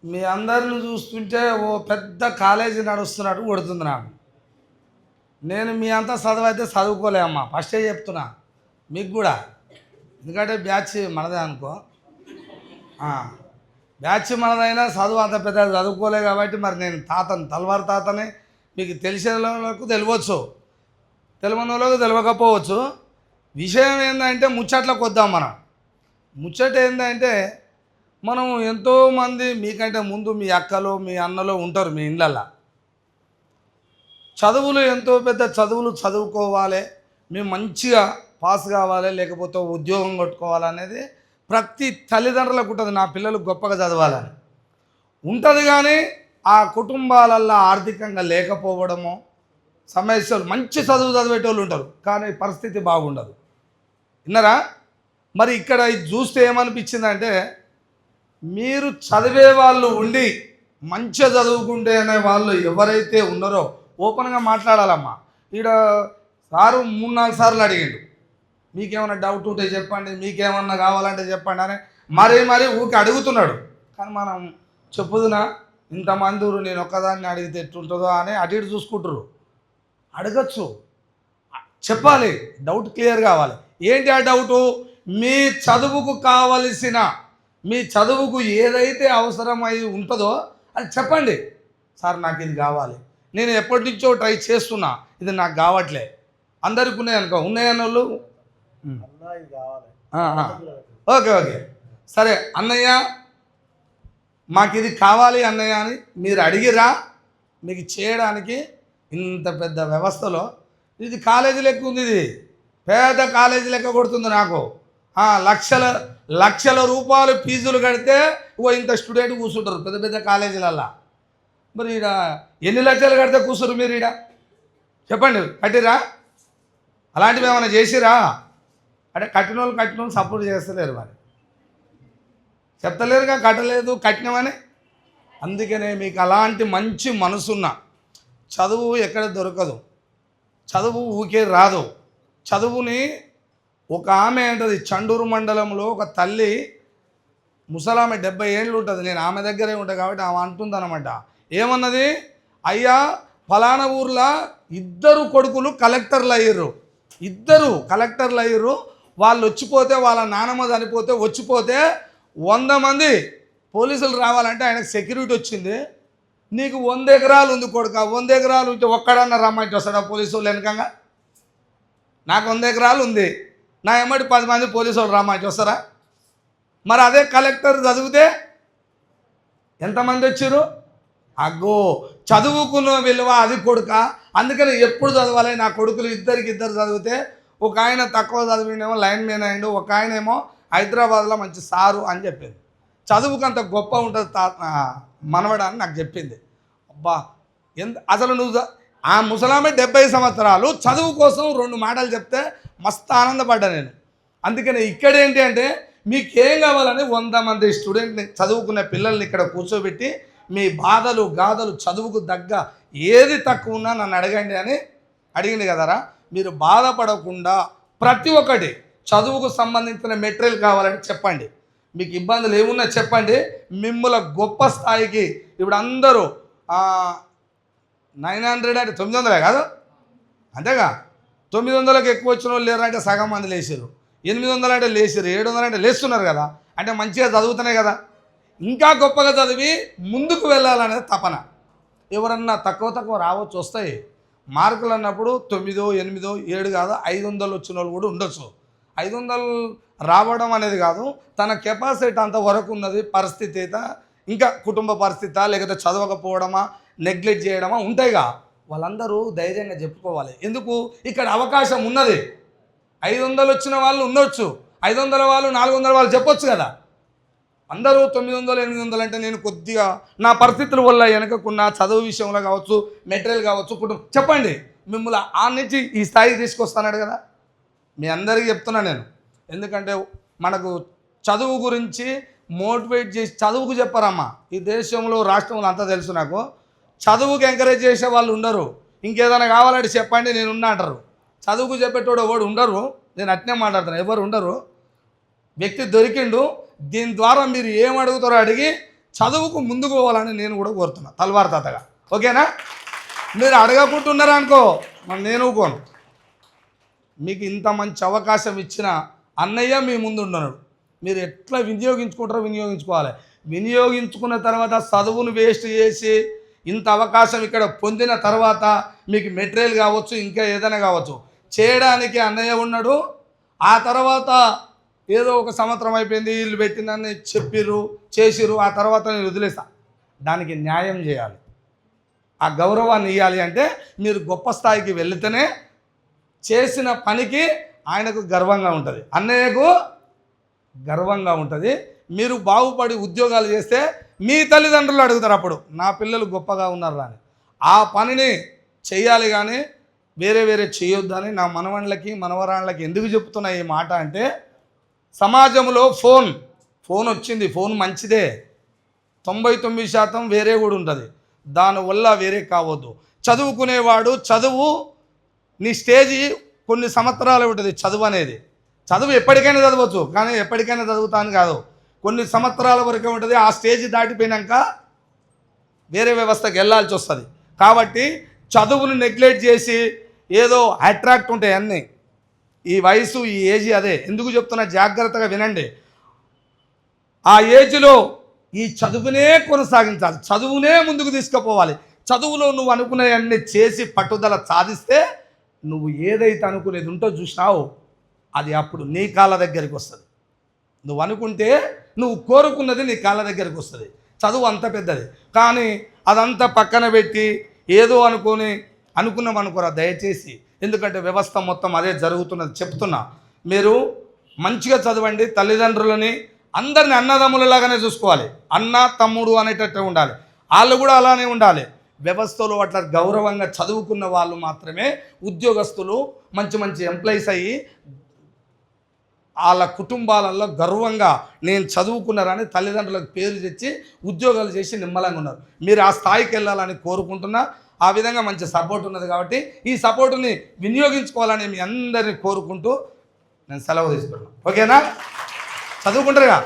మీ అందరిని చూస్తుంటే ఓ పెద్ద కాలేజీ నడుస్తున్నట్టు కొడుతుంది నాకు. నేను మీ అంతా చదువైతే చదువుకోలే అమ్మా, ఫస్టే చెప్తున్నా మీకు కూడా. ఎందుకంటే బ్యాచ్ మనదే అనుకో. ఆ, బ్యాచ్ మనదైనా చదువు అంత పెద్ద చదువుకోలే కాబట్టి మరి నేను తాతని, తలవారు తాతని. మీకు తెలిసిన వాళ్ళకు తెలియవచ్చు, తెలియని వాళ్ళకు తెలియకపోవచ్చు. విషయం ఏంటంటే ముచ్చట్లకు వద్దాం. ముచ్చట ఏంటంటే మనం ఎంతోమంది మీకంటే ముందు మీ అక్కలు మీ అన్నలు ఉంటారు మీ ఇళ్ళల్లో. చదువులు ఎంతో పెద్ద చదువులు చదువుకోవాలి, మేము మంచిగా పాస్ కావాలి, లేకపోతే ఉద్యోగం కొట్టుకోవాలనేది ప్రతి తల్లిదండ్రులకు ఉంటుంది. నా పిల్లలు గొప్పగా చదవాలని ఉంటుంది. కానీ ఆ కుటుంబాలల్లో ఆర్థికంగా లేకపోవడము, సమస్యలు, మంచి చదువు చదివేటోళ్ళు ఉంటారు కానీ పరిస్థితి బాగుండదు. విన్నారా? మరి ఇక్కడ ఇది చూస్తే ఏమనిపించిందంటే, మీరు చదివే వాళ్ళు ఉండి మంచిగా చదువుకుంటే అనే వాళ్ళు ఎవరైతే ఉన్నారో ఓపెన్గా మాట్లాడాలమ్మా. ఈడ సారు 3-4 సార్లు అడిగిండు, మీకేమన్నా డౌట్ ఉంటే చెప్పండి, మీకేమన్నా కావాలంటే చెప్పండి అని మరీ ఊరికి అడుగుతున్నాడు. కానీ మనం చెప్పుదునా, ఇంతమంది నేను ఒక్కదాన్ని అడిగితే ఎట్టుంటుందో అని అటు ఇటు చూసుకుంటారు. అడగచ్చు, చెప్పాలి, డౌట్ క్లియర్ కావాలి. ఏంటి ఆ డౌటు? మీ చదువుకు కావలసిన, మీ చదువుకు ఏదైతే అవసరమై ఉంటుందో అది చెప్పండి. సార్ నాకు ఇది కావాలి, నేను ఎప్పటి నుంచో ట్రై చేస్తున్నా, ఇది నాకు కావట్లే. అందరికి ఉన్నాయనుకో, ఉన్నాయన్న వాళ్ళు ఓకే సరే అన్నయ్య మాకు ఇది కావాలి అన్నయ్య అని మీరు అడిగిరా. మీకు చేయడానికి ఇంత పెద్ద వ్యవస్థలో ఇది కాలేజీ లెక్క ఉంది, ఇది పేద కాలేజీ లెక్క కొడుతుంది నాకు. లక్షల రూపాయలు ఫీజులు కడితే ఇంత స్టూడెంట్ కూర్చుంటారు పెద్ద పెద్ద కాలేజీలల్లో. మరి ఈడ ఎన్ని లక్షలు కడితే కూర్చురు మీరు? ఈడ చెప్పండి, కట్టిరా? అలాంటివి ఏమైనా చేసిరా? అంటే కట్టిన వాళ్ళు సపోర్ట్ చేస్తలేరు, మరి చెప్తలేరుగా కట్టలేదు కట్టినమని. అందుకనే మీకు అలాంటి మంచి మనసున్న, చదువు ఎక్కడ దొరకదు, చదువు ఊకే రాదు. చదువుని ఒక ఆమె అంటది, చండూరు మండలంలో ఒక తల్లి, ముసలామె 70 ఏళ్ళు ఉంటుంది, నేను ఆమె దగ్గరే ఉంటాను కాబట్టి ఆమె అంటుందన్నమాట. ఏమన్నది? అయ్యా ఫలానా ఊర్లో 2 కొడుకులు కలెక్టర్లు అయ్యారు, 2 కలెక్టర్లు అయ్యారు. వాళ్ళు వచ్చిపోతే, వాళ్ళ నానమ్మ చనిపోతే వచ్చిపోతే 100 మంది పోలీసులు రావాలంటే ఆయనకు సెక్యూరిటీ వచ్చింది. నీకు 100 ఎకరాలు ఉంది కొడుక, 100 ఎకరాలు ఉంటే ఒక్కడన్నా రమ్మంటే వస్తాడా పోలీసు వాళ్ళు వెనకంగా? నాకు 100 ఎకరాలు ఉంది, నా ఎమ్మటి 10 మంది పోలీసు వాళ్ళు రమ్మంటే వస్తారా? మరి అదే కలెక్టర్ చదివితే ఎంతమంది వచ్చారు? అగ్గో, చదువుకున్న విలువ అది కొడుక. అందుకని ఎప్పుడు చదవాలి? నా కొడుకులు ఇద్దరు చదివితే, ఒక ఆయన తక్కువ చదివినేమో లైన్ మ్యాన్ అయ్యిండు, ఒక ఆయన ఏమో హైదరాబాద్లో మంచి సారు అని చెప్పింది. చదువుకు అంత గొప్ప ఉంటుంది మనవడా అని నాకు చెప్పింది. అబ్బా అసలు నువ్వు ఆ ముసలామె 70 సంవత్సరాలు చదువు కోసం 2 మాటలు చెప్తే మస్తు ఆనందపడ్డా నేను. అందుకని ఇక్కడ ఏంటి అంటే, మీకేం కావాలని 100 మంది స్టూడెంట్ని, చదువుకునే పిల్లల్ని ఇక్కడ కూర్చోబెట్టి మీ బాధలు గాథలు చదువుకు దగ్గ ఏది తక్కువ ఉన్నా నన్ను అడగండి అని అడిగింది కదరా. మీరు బాధపడకుండా ప్రతి ఒక్కటి చదువుకు సంబంధించిన మెటీరియల్ కావాలని చెప్పండి, మీకు ఇబ్బందులు ఏమున్నా చెప్పండి. మిమ్మల్ని గొప్ప స్థాయికి ఇప్పుడు అందరూ 900 అంటే 900 కాదు, అంతేగా. 900కి ఎక్కువ వచ్చిన వాళ్ళు లేరు అంటే సగం మంది లేచారు, 800 అంటే లేచారు, 700 అంటే లేస్తున్నారు కదా. అంటే మంచిగా చదువుతున్నాయి కదా. ఇంకా గొప్పగా చదివి ముందుకు వెళ్ళాలనేది తపన. ఎవరన్నా తక్కువ రావచ్చు, వస్తాయి మార్కులు అన్నప్పుడు 9, 8, 7 కాదు 500 వచ్చిన వాళ్ళు కూడా ఉండొచ్చు. 500 రావడం అనేది కాదు, తన కెపాసిటీ అంతవరకు ఉన్నది. పరిస్థితి ఇంకా కుటుంబ పరిస్థితి, లేకపోతే చదవకపోవడమా, నెగ్లెక్ట్ చేయడమా ఉంటాయిగా. వాళ్ళందరూ ధైర్యంగా చెప్పుకోవాలి. ఎందుకు? ఇక్కడ అవకాశం ఉన్నది. 500 వచ్చిన వాళ్ళు ఉండొచ్చు, 500 వాళ్ళు 400 వాళ్ళు చెప్పొచ్చు కదా. అందరూ 900, 800 అంటే నేను కొద్దిగా నా పరిస్థితుల వల్ల వెనకకున్న చదువు విషయంలో కావచ్చు, మెటీరియల్ కావచ్చు, కుటుంబం చెప్పండి, మిమ్మల్ని ఆ నుంచి ఈ స్థాయికి తీసుకొస్తాడు కదా. మీ అందరికీ చెప్తున్నా నేను. ఎందుకంటే మనకు చదువు గురించి మోటివేట్ చేసి చదువుకు చెప్పారమ్మా. ఈ దేశంలో రాష్ట్రంలో అంతా తెలుసు నాకు. చదువుకు ఎంకరేజ్ చేసే వాళ్ళు ఉండరు. ఇంకేదైనా కావాలంటే చెప్పండి నేను ఉన్నా అంటారు. చదువుకు చెప్పేటోడు ఎవడు ఉండరు. నేను అట్నే మాట్లాడుతాను, ఎవరు ఉండరు. వ్యక్తి దొరికిండు, దీని ద్వారా మీరు ఏం అడుగుతారో అడిగి చదువుకు ముందుకు పోవాలని నేను కూడా కోరుతున్నా తల్వార్ తాతగా. ఓకేనా? మీరు అడగకుంటున్నారా అనుకో మరి నేను ఊకోను. మీకు ఇంత మంచి అవకాశం ఇచ్చిన అన్నయ్య మీ ముందు ఉన్నాడు. మీరు ఎట్లా వినియోగించుకుంటారో వినియోగించుకోవాలి. వినియోగించుకున్న తర్వాత చదువును వేస్ట్ చేసి ఇంత అవకాశం ఇక్కడ పొందిన తర్వాత మీకు మెటీరియల్ కావచ్చు, ఇంకా ఏదైనా కావచ్చు చేయడానికి అన్నయ్య ఉన్నాడు. ఆ తర్వాత ఏదో ఒక సంవత్సరం అయిపోయింది, వీళ్ళు పెట్టిందని చెప్పిర్రు, చేసిర్రు, ఆ తర్వాత నేను వదిలేస్తా. దానికి న్యాయం చేయాలి, ఆ గౌరవాన్ని ఇవ్వాలి. అంటే మీరు గొప్ప స్థాయికి వెళితేనే చేసిన పనికి ఆయనకు గర్వంగా ఉంటుంది, అన్నయ్యకు గర్వంగా ఉంటుంది. మీరు బాగుపడి ఉద్యోగాలు చేస్తే మీ తల్లిదండ్రులు అడుగుతారు అప్పుడు నా పిల్లలు గొప్పగా ఉన్నారు అని. ఆ పనిని చెయ్యాలి కానీ వేరే వేరే చేయొద్దని నా మనవళ్ళకి మనవరాళ్ళకి ఎందుకు చెప్తున్నా ఈ మాట అంటే, సమాజంలో ఫోన్ వచ్చింది, ఫోన్ మంచిదే, 99% వేరే కూడా ఉంటుంది, దానివల్ల వేరే కావద్దు. చదువుకునేవాడు చదువు నీ స్టేజీ కొన్ని సంవత్సరాలు ఉంటుంది. చదువు ఎప్పటికైనా చదవచ్చు, కానీ ఎప్పటికైనా చదువుతాను కాదు, కొన్ని సంవత్సరాల వరకే ఉంటుంది. ఆ స్టేజ్ దాటిపోయినాక వేరే వ్యవస్థకి వెళ్ళాల్సి వస్తుంది. కాబట్టి చదువును నెగ్లెక్ట్ చేసి ఏదో అట్రాక్ట్ ఉంటాయి అన్నీ. ఈ వయసు ఈ ఏజ్ అదే. ఎందుకు చెప్తున్నా జాగ్రత్తగా వినండి. ఆ ఏజ్లో ఈ చదువునే కొనసాగించాలి, చదువునే ముందుకు తీసుకుపోవాలి. చదువులో నువ్వు అనుకునేవన్నీ చేసి పట్టుదల సాధిస్తే నువ్వు ఏదైతే అనుకునేది ఉంటో చూసినావు అది అప్పుడు నీ కాళ్ళ దగ్గరికి వస్తుంది. నువ్వు అనుకుంటే నువ్వు కోరుకున్నది నీ కాళ్ళ దగ్గరికి వస్తుంది. చదువు అంత పెద్దది, కానీ అదంతా పక్కన పెట్టి ఏదో అనుకున్నామనుకోరా దయచేసి. ఎందుకంటే వ్యవస్థ మొత్తం అదే జరుగుతున్నది చెప్తున్నా. మీరు మంచిగా చదవండి, తల్లిదండ్రులని అందరిని అన్నదమ్ములలాగానే చూసుకోవాలి, అన్న తమ్ముడు అనేటట్టు ఉండాలి, వాళ్ళు కూడా అలానే ఉండాలి. వ్యవస్థలో అట్లా గౌరవంగా చదువుకున్న వాళ్ళు మాత్రమే ఉద్యోగస్తులు మంచి మంచి ఎంప్లాయీస్ అయ్యి వాళ్ళ కుటుంబాలలో గర్వంగా నేను చదువుకున్నారని తల్లిదండ్రులకు పేరు తెచ్చి ఉద్యోగాలు చేసి నిమ్మలంగా ఉన్నారు. మీరు ఆ స్థాయికి వెళ్ళాలని కోరుకుంటున్నా. ఆ విధంగా మంచి సపోర్ట్ ఉన్నది కాబట్టి ఈ సపోర్టుని వినియోగించుకోవాలని మీ అందరినీ కోరుకుంటూ నేను సెలవు తీసుకున్నాను. ఓకేనా? చదువుకుంటారుగా.